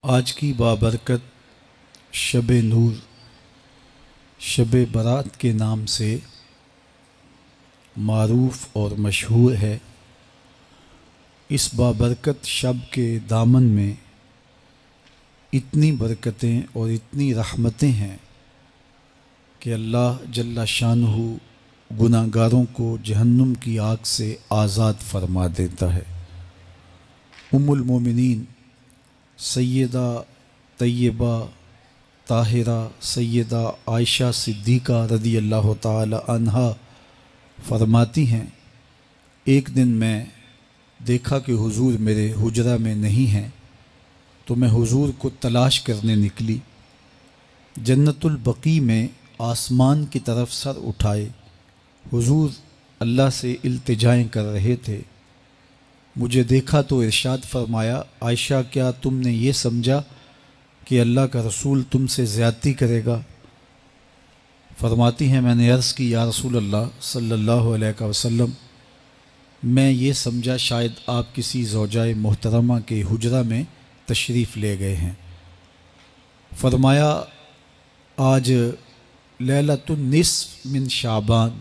آج کی بابرکت شب نور، شب برات کے نام سے معروف اور مشہور ہے۔ اس بابرکت شب کے دامن میں اتنی برکتیں اور اتنی رحمتیں ہیں کہ اللہ جل شانہ گناہ گاروں کو جہنم کی آگ سے آزاد فرما دیتا ہے۔ ام المومنین سیدہ طیبہ طاہرہ سیدہ عائشہ صدیقہ رضی اللہ تعالی عنہا فرماتی ہیں، ایک دن میں دیکھا کہ حضور میرے حجرہ میں نہیں ہیں، تو میں حضور کو تلاش کرنے نکلی۔ جنت البقیع میں آسمان کی طرف سر اٹھائے حضور اللہ سے التجائیں کر رہے تھے۔ مجھے دیکھا تو ارشاد فرمایا، عائشہ کیا تم نے یہ سمجھا کہ اللہ کا رسول تم سے زیادتی کرے گا؟ فرماتی ہیں میں نے عرض کی، یا رسول اللہ صلی اللہ علیہ وسلم، میں یہ سمجھا شاید آپ کسی زوجائے محترمہ کے حجرہ میں تشریف لے گئے ہیں۔ فرمایا آج لیلۃ النصف من شعبان،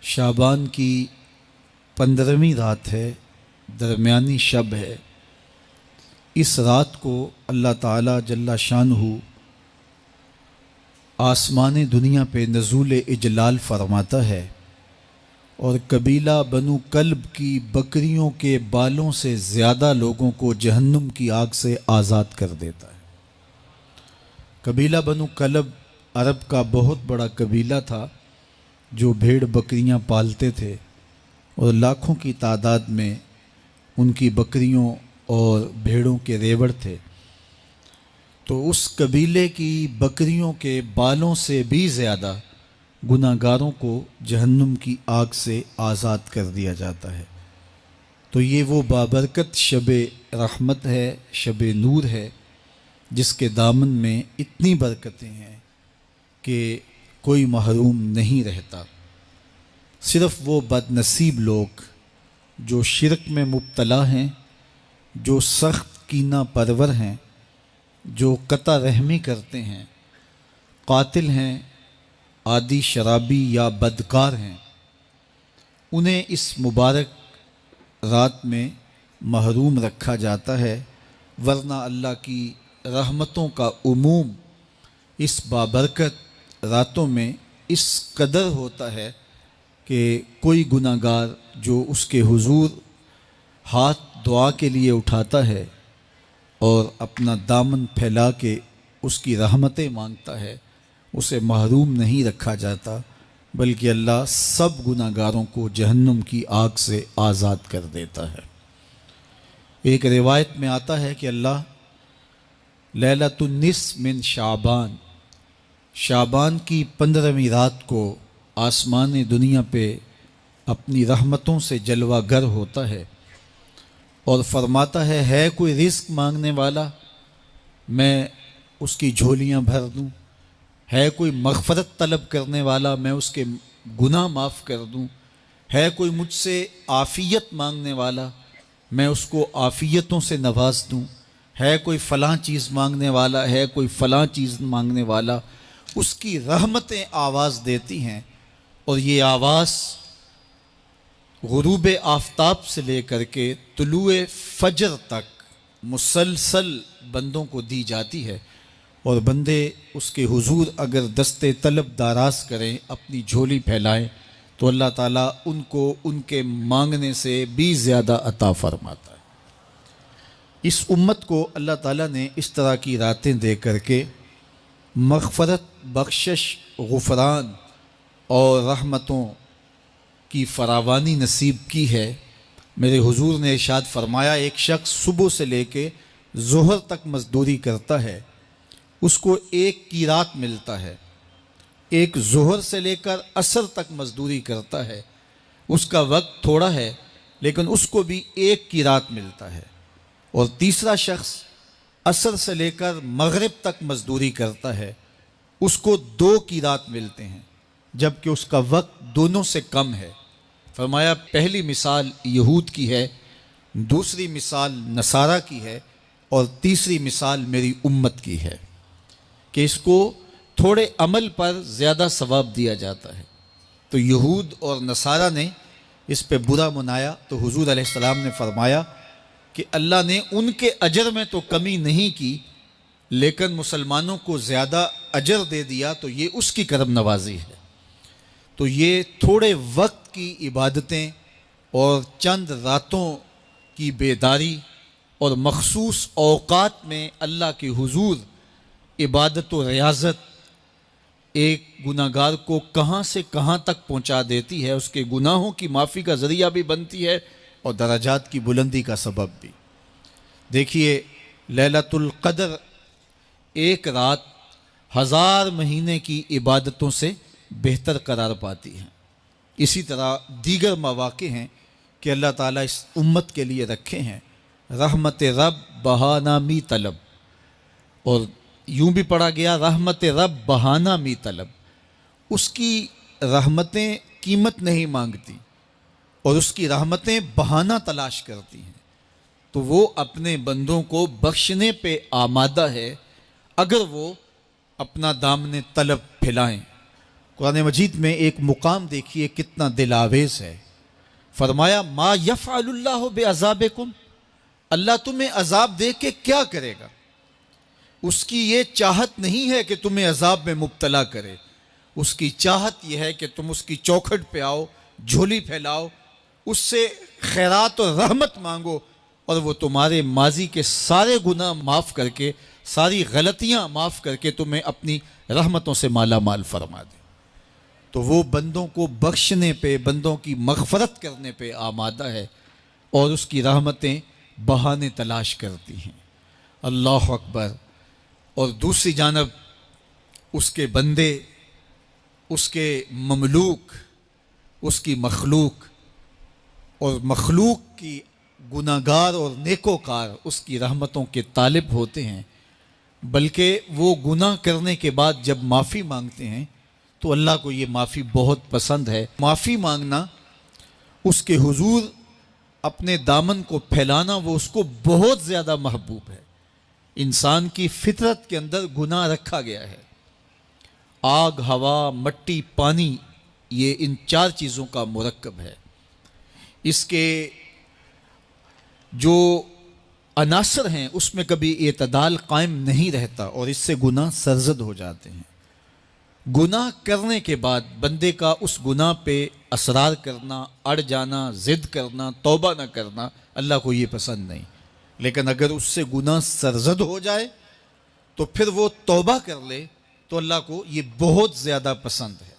شعبان کی 15ویں رات ہے، درمیانی شب ہے۔ اس رات کو اللہ تعالی جل شانہ آسمان دنیا پہ نزول اجلال فرماتا ہے اور قبیلہ بنو کلب کی بکریوں کے بالوں سے زیادہ لوگوں کو جہنم کی آگ سے آزاد کر دیتا ہے۔ قبیلہ بنو کلب عرب کا بہت بڑا قبیلہ تھا جو بھیڑ بکریاں پالتے تھے، اور لاکھوں کی تعداد میں ان کی بکریوں اور بھیڑوں کے ریوڑ تھے۔ تو اس قبیلے کی بکریوں کے بالوں سے بھی زیادہ گناہ گاروں کو جہنم کی آگ سے آزاد کر دیا جاتا ہے۔ تو یہ وہ بابرکت شب رحمت ہے، شب نور ہے، جس کے دامن میں اتنی برکتیں ہیں کہ کوئی محروم نہیں رہتا۔ صرف وہ بد نصیب لوگ جو شرک میں مبتلا ہیں، جو سخت کینہ پرور ہیں، جو قطع رحمی کرتے ہیں، قاتل ہیں، عادی شرابی یا بدکار ہیں، انہیں اس مبارک رات میں محروم رکھا جاتا ہے، ورنہ اللہ کی رحمتوں کا عموم اس بابرکت راتوں میں اس قدر ہوتا ہے کہ کوئی گناہ گار جو اس کے حضور ہاتھ دعا کے لیے اٹھاتا ہے اور اپنا دامن پھیلا کے اس کی رحمتیں مانگتا ہے، اسے محروم نہیں رکھا جاتا، بلکہ اللہ سب گناہ گاروں کو جہنم کی آگ سے آزاد کر دیتا ہے۔ ایک روایت میں آتا ہے کہ اللہ لیلۃ النصف من شعبان، شعبان کی 15ویں رات کو آسمان دنیا پہ اپنی رحمتوں سے جلوہ گر ہوتا ہے اور فرماتا ہے کوئی رزق مانگنے والا، میں اس کی جھولیاں بھر دوں، ہے کوئی مغفرت طلب کرنے والا، میں اس کے گناہ معاف کر دوں، ہے کوئی مجھ سے عافیت مانگنے والا، میں اس کو عافیتوں سے نواز دوں، ہے کوئی فلاں چیز مانگنے والا، ہے کوئی فلاں چیز مانگنے والا، اس کی رحمتیں آواز دیتی ہیں، اور یہ آواز غروب آفتاب سے لے کر کے طلوع فجر تک مسلسل بندوں کو دی جاتی ہے، اور بندے اس کے حضور اگر دست طلب دراز کریں، اپنی جھولی پھیلائیں، تو اللہ تعالیٰ ان کو ان کے مانگنے سے بھی زیادہ عطا فرماتا ہے۔ اس امت کو اللہ تعالیٰ نے اس طرح کی راتیں دے کر کے مغفرت، بخشش، غفران اور رحمتوں کی فراوانی نصیب کی ہے۔ میرے حضور نے ارشاد فرمایا، ایک شخص صبح سے لے کے ظہر تک مزدوری کرتا ہے، اس کو ایک قیراط ملتا ہے۔ ایک ظہر سے لے کر عصر تک مزدوری کرتا ہے، اس کا وقت تھوڑا ہے لیکن اس کو بھی ایک قیراط ملتا ہے۔ اور تیسرا شخص عصر سے لے کر مغرب تک مزدوری کرتا ہے، اس کو 2 قیراط ملتے ہیں، جبکہ اس کا وقت دونوں سے کم ہے۔ فرمایا پہلی مثال یہود کی ہے، دوسری مثال نصارہ کی ہے، اور تیسری مثال میری امت کی ہے کہ اس کو تھوڑے عمل پر زیادہ ثواب دیا جاتا ہے۔ تو یہود اور نصارہ نے اس پہ برا منایا تو حضور علیہ السلام نے فرمایا کہ اللہ نے ان کے اجر میں تو کمی نہیں کی، لیکن مسلمانوں کو زیادہ اجر دے دیا، تو یہ اس کی کرم نوازی ہے۔ تو یہ تھوڑے وقت کی عبادتیں اور چند راتوں کی بیداری اور مخصوص اوقات میں اللہ کے حضور عبادت و ریاضت ایک گناہ گار کو کہاں سے کہاں تک پہنچا دیتی ہے، اس کے گناہوں کی معافی کا ذریعہ بھی بنتی ہے اور درجات کی بلندی کا سبب بھی۔ دیکھیے لیلۃ القدر ایک رات 1000 مہینے کی عبادتوں سے بہتر قرار پاتی ہے۔ اسی طرح دیگر مواقع ہیں کہ اللہ تعالیٰ اس امت کے لیے رکھے ہیں، رحمت رب بہانہ می طلب، اور یوں بھی پڑھا گیا رحمت رب بہانہ می طلب۔ اس کی رحمتیں قیمت نہیں مانگتی اور اس کی رحمتیں بہانہ تلاش کرتی ہیں، تو وہ اپنے بندوں کو بخشنے پہ آمادہ ہے اگر وہ اپنا دامن طلب پھیلائیں۔ قرآن مجید میں ایک مقام دیکھیے کتنا دل آویز ہے، فرمایا ما یفعل اللہ بعذابکم، اللہ تمہیں عذاب دے کے کیا کرے گا؟ اس کی یہ چاہت نہیں ہے کہ تمہیں عذاب میں مبتلا کرے، اس کی چاہت یہ ہے کہ تم اس کی چوکھٹ پہ آؤ، جھولی پھیلاؤ، اس سے خیرات اور رحمت مانگو، اور وہ تمہارے ماضی کے سارے گناہ معاف کر کے، ساری غلطیاں معاف کر کے تمہیں اپنی رحمتوں سے مالا مال فرما دے۔ تو وہ بندوں کو بخشنے پہ، بندوں کی مغفرت کرنے پہ آمادہ ہے اور اس کی رحمتیں بہانے تلاش کرتی ہیں۔ اللہ اکبر۔ اور دوسری جانب اس کے بندے، اس کے مملوک، اس کی مخلوق، اور مخلوق کی گناہ گار اور نیکوکار اس کی رحمتوں کے طالب ہوتے ہیں، بلکہ وہ گناہ کرنے کے بعد جب معافی مانگتے ہیں تو اللہ کو یہ معافی بہت پسند ہے۔ معافی مانگنا، اس کے حضور اپنے دامن کو پھیلانا، وہ اس کو بہت زیادہ محبوب ہے۔ انسان کی فطرت کے اندر گناہ رکھا گیا ہے۔ آگ، ہوا، مٹی، پانی، یہ ان 4 چیزوں کا مرکب ہے۔ اس کے جو عناصر ہیں اس میں کبھی اعتدال قائم نہیں رہتا اور اس سے گناہ سرزد ہو جاتے ہیں۔ گناہ کرنے کے بعد بندے کا اس گناہ پہ اصرار کرنا، اڑ جانا، ضد کرنا، توبہ نہ کرنا، اللہ کو یہ پسند نہیں۔ لیکن اگر اس سے گناہ سرزد ہو جائے تو پھر وہ توبہ کر لے تو اللہ کو یہ بہت زیادہ پسند ہے۔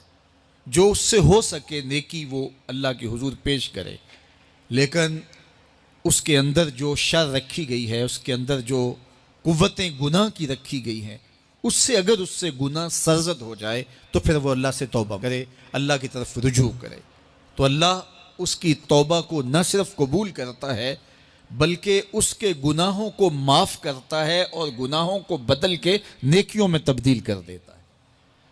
جو اس سے ہو سکے نیکی وہ اللہ کے حضور پیش کرے، لیکن اس کے اندر جو شر رکھی گئی ہے، اس کے اندر جو قوتیں گناہ کی رکھی گئی ہیں، اس سے اگر اس سے گناہ سرزد ہو جائے تو پھر وہ اللہ سے توبہ کرے، اللہ کی طرف رجوع کرے، تو اللہ اس کی توبہ کو نہ صرف قبول کرتا ہے بلکہ اس کے گناہوں کو معاف کرتا ہے اور گناہوں کو بدل کے نیکیوں میں تبدیل کر دیتا ہے۔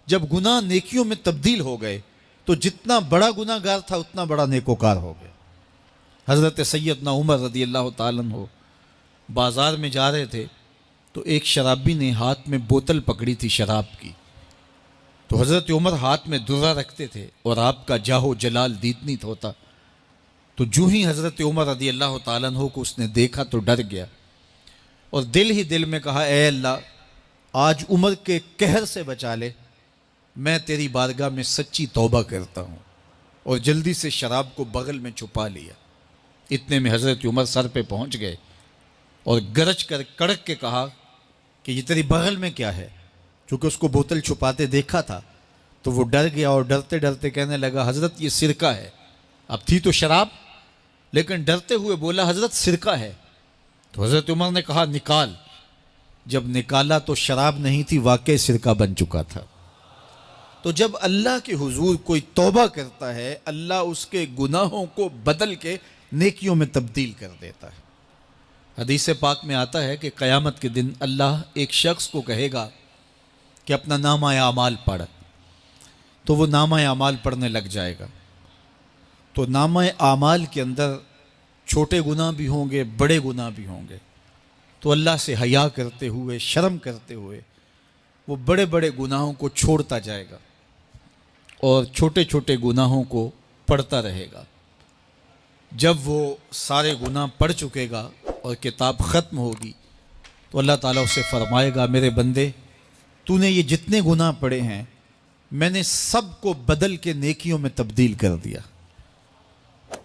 جب گناہ نیکیوں میں تبدیل ہو گئے تو جتنا بڑا گناہ گار تھا اتنا بڑا نیکوکار ہو گیا۔ حضرت سیدنا عمر رضی اللہ تعالیٰ عنہ بازار میں جا رہے تھے تو ایک شرابی نے ہاتھ میں بوتل پکڑی تھی شراب کی، تو حضرت عمر ہاتھ میں درہ رکھتے تھے اور آپ کا جاہ و جلال دیتنیت ہوتا، تو جو ہی حضرت عمر رضی اللہ تعالیٰ عنہ کو اس نے دیکھا تو ڈر گیا اور دل ہی دل میں کہا اے اللہ آج عمر کے قہر سے بچا لے، میں تیری بارگاہ میں سچی توبہ کرتا ہوں، اور جلدی سے شراب کو بغل میں چھپا لیا۔ اتنے میں حضرت عمر سر پہ پہنچ گئے اور گرج کر کڑک کے کہا کہ یہ تیری بغل میں کیا ہے؟ چونکہ اس کو بوتل چھپاتے دیکھا تھا تو وہ ڈر گیا اور ڈرتے ڈرتے کہنے لگا حضرت یہ سرکہ ہے۔ اب تھی تو شراب، لیکن ڈرتے ہوئے بولا حضرت سرکہ ہے۔ تو حضرت عمر نے کہا نکال۔ جب نکالا تو شراب نہیں تھی، واقعی سرکہ بن چکا تھا۔ تو جب اللہ کے حضور کوئی توبہ کرتا ہے، اللہ اس کے گناہوں کو بدل کے نیکیوں میں تبدیل کر دیتا ہے۔ حدیث پاک میں آتا ہے کہ قیامت کے دن اللہ ایک شخص کو کہے گا کہ اپنا نامہ اعمال پڑھ، تو وہ نامہ اعمال پڑھنے لگ جائے گا۔ تو نامہ اعمال کے اندر چھوٹے گناہ بھی ہوں گے، بڑے گناہ بھی ہوں گے، تو اللہ سے حیا کرتے ہوئے، شرم کرتے ہوئے وہ بڑے بڑے گناہوں کو چھوڑتا جائے گا اور چھوٹے چھوٹے گناہوں کو پڑھتا رہے گا۔ جب وہ سارے گناہ پڑھ چکے گا اور کتاب ختم ہوگی تو اللہ تعالیٰ اسے فرمائے گا، میرے بندے تو نے یہ جتنے گناہ پڑھے ہیں میں نے سب کو بدل کے نیکیوں میں تبدیل کر دیا۔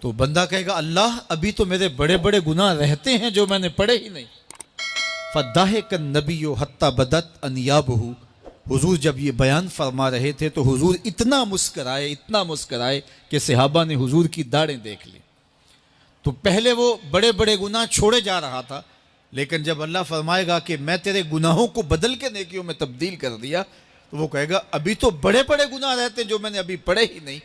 تو بندہ کہے گا، اللہ ابھی تو میرے بڑے بڑے گناہ رہتے ہیں جو میں نے پڑھے ہی نہیں۔ فَضَحِكَ النَّبِيُّ حَتَّى بَدَتْ أَنْيَابُهُ، حضور جب یہ بیان فرما رہے تھے تو حضور اتنا مسکرائے کہ صحابہ نے حضور کی داڑھیں دیکھ لی۔ تو پہلے وہ بڑے بڑے گناہ چھوڑے جا رہا تھا، لیکن جب اللہ فرمائے گا کہ میں تیرے گناہوں کو بدل کے نیکیوں میں تبدیل کر دیا، تو وہ کہے گا ابھی تو بڑے بڑے گناہ رہتے ہیں جو میں نے ابھی پڑھے ہی نہیں۔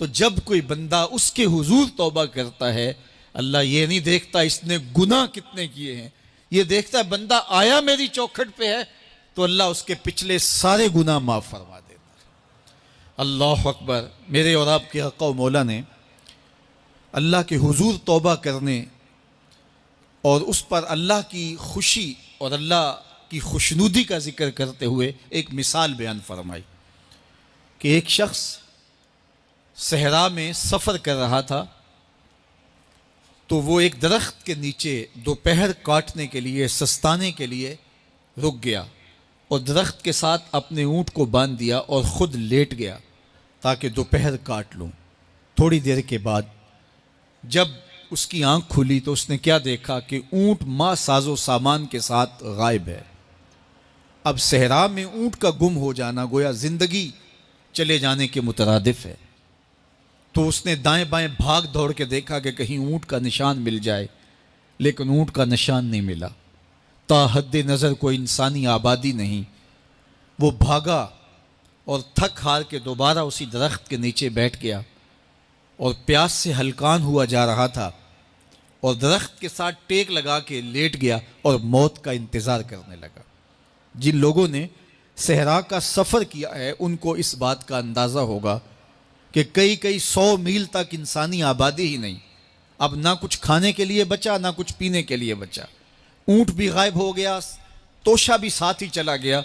تو جب کوئی بندہ اس کے حضور توبہ کرتا ہے، اللہ یہ نہیں دیکھتا اس نے گناہ کتنے کیے ہیں، یہ دیکھتا ہے بندہ آیا میری چوکھٹ پہ ہے تو اللہ اس کے پچھلے سارے گناہ معاف فرما دیتا ہے۔ اللہ اکبر۔ میرے اور آپ کے آقا و مولا نے اللہ کے حضور توبہ کرنے اور اس پر اللہ کی خوشی اور اللہ کی خوشنودی کا ذکر کرتے ہوئے ایک مثال بیان فرمائی کہ ایک شخص صحرا میں سفر کر رہا تھا تو وہ ایک درخت کے نیچے دوپہر کاٹنے کے لیے، سستانے کے لیے رک گیا اور درخت کے ساتھ اپنے اونٹ کو باندھ دیا اور خود لیٹ گیا تاکہ دوپہر کاٹ لوں۔ تھوڑی دیر کے بعد جب اس کی آنکھ کھلی تو اس نے کیا دیکھا کہ اونٹ ماں ساز و سامان کے ساتھ غائب ہے۔ اب صحرا میں اونٹ کا گم ہو جانا گویا زندگی چلے جانے کے مترادف ہے۔ تو اس نے دائیں بائیں بھاگ دوڑ کے دیکھا کہ کہیں اونٹ کا نشان مل جائے، لیکن اونٹ کا نشان نہیں ملا۔ تا حد نظر کوئی انسانی آبادی نہیں۔ وہ بھاگا اور تھک ہار کے دوبارہ اسی درخت کے نیچے بیٹھ گیا اور پیاس سے ہلکان ہوا جا رہا تھا اور درخت کے ساتھ ٹیک لگا کے لیٹ گیا اور موت کا انتظار کرنے لگا۔ جن لوگوں نے صحرا کا سفر کیا ہے ان کو اس بات کا اندازہ ہوگا کہ کئی 100 میل تک انسانی آبادی ہی نہیں، اب نہ کچھ کھانے کے لیے بچا نہ کچھ پینے کے لیے بچا، اونٹ بھی غائب ہو گیا، توشہ بھی ساتھ ہی چلا گیا،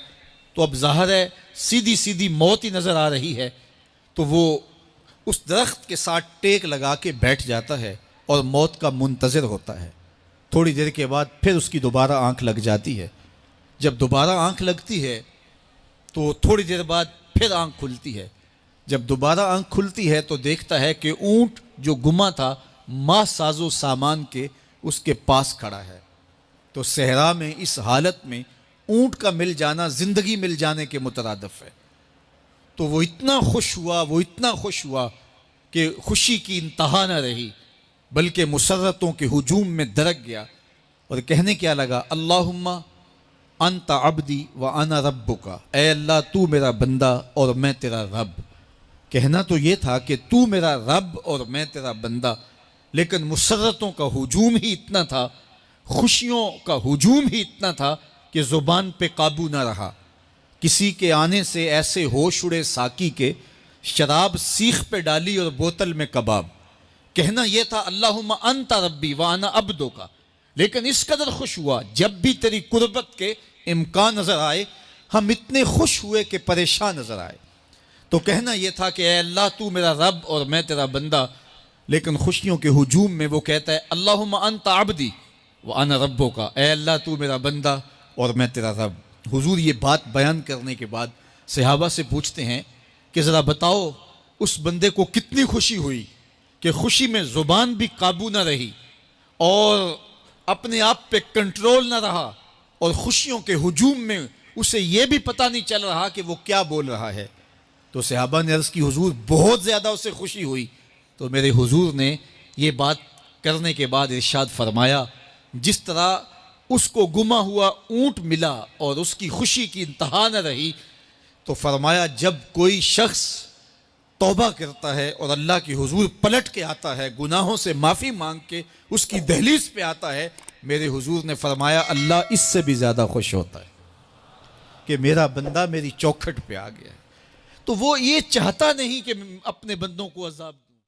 تو اب ظاہر ہے سیدھی موت ہی نظر آ رہی ہے۔ تو وہ اس درخت کے ساتھ ٹیک لگا کے بیٹھ جاتا ہے اور موت کا منتظر ہوتا ہے۔ تھوڑی دیر کے بعد پھر اس کی دوبارہ آنکھ لگ جاتی ہے۔ جب دوبارہ آنکھ لگتی ہے تو تھوڑی دیر بعد پھر آنکھ کھلتی ہے۔ جب دوبارہ آنکھ کھلتی ہے تو دیکھتا ہے کہ اونٹ جو گما تھا ماں ساز و سامان کے اس کے پاس کھڑا ہے۔ تو صحرا میں اس حالت میں اونٹ کا مل جانا زندگی مل جانے کے مترادف ہے۔ تو وہ اتنا خوش ہوا کہ خوشی کی انتہا نہ رہی، بلکہ مسرتوں کے ہجوم میں درک گیا اور کہنے کیا لگا، اللہم انت عبدی وانا ربک، اے اللہ تو میرا بندہ اور میں تیرا رب۔ کہنا تو یہ تھا کہ تو میرا رب اور میں تیرا بندہ، لیکن مسرتوں کا ہجوم ہی اتنا تھا، خوشیوں کا ہجوم ہی اتنا تھا کہ زبان پہ قابو نہ رہا۔ کسی کے آنے سے ایسے ہوش اڑے ساقی کے، شراب سیخ پہ ڈالی اور بوتل میں کباب۔ کہنا یہ تھا اللہم انت ربی وانا عبدک، لیکن اس قدر خوش ہوا جب بھی تیری قربت کے امکان نظر آئے ہم اتنے خوش ہوئے کہ پریشان نظر آئے۔ تو کہنا یہ تھا کہ اے اللہ تو میرا رب اور میں تیرا بندہ، لیکن خوشیوں کے ہجوم میں وہ کہتا ہے اللہم انت عبدی وانا ربک، اے اللہ تو میرا بندہ اور میں تیرا رب۔ حضور یہ بات بیان کرنے کے بعد صحابہ سے پوچھتے ہیں کہ ذرا بتاؤ اس بندے کو کتنی خوشی ہوئی کہ خوشی میں زبان بھی قابو نہ رہی اور اپنے آپ پہ کنٹرول نہ رہا، اور خوشیوں کے ہجوم میں اسے یہ بھی پتہ نہیں چل رہا کہ وہ کیا بول رہا ہے۔ تو صحابہ نے عرض کی حضور بہت زیادہ اسے خوشی ہوئی۔ تو میرے حضور نے یہ بات کرنے کے بعد ارشاد فرمایا، جس طرح اس کو گما ہوا اونٹ ملا اور اس کی خوشی کی انتہا نہ رہی، تو فرمایا جب کوئی شخص توبہ کرتا ہے اور اللہ کی حضور پلٹ کے آتا ہے، گناہوں سے معافی مانگ کے اس کی دہلیز پہ آتا ہے، میرے حضور نے فرمایا اللہ اس سے بھی زیادہ خوش ہوتا ہے کہ میرا بندہ میری چوکھٹ پہ آ گیا ہے۔ تو وہ یہ چاہتا نہیں کہ اپنے بندوں کو عذاب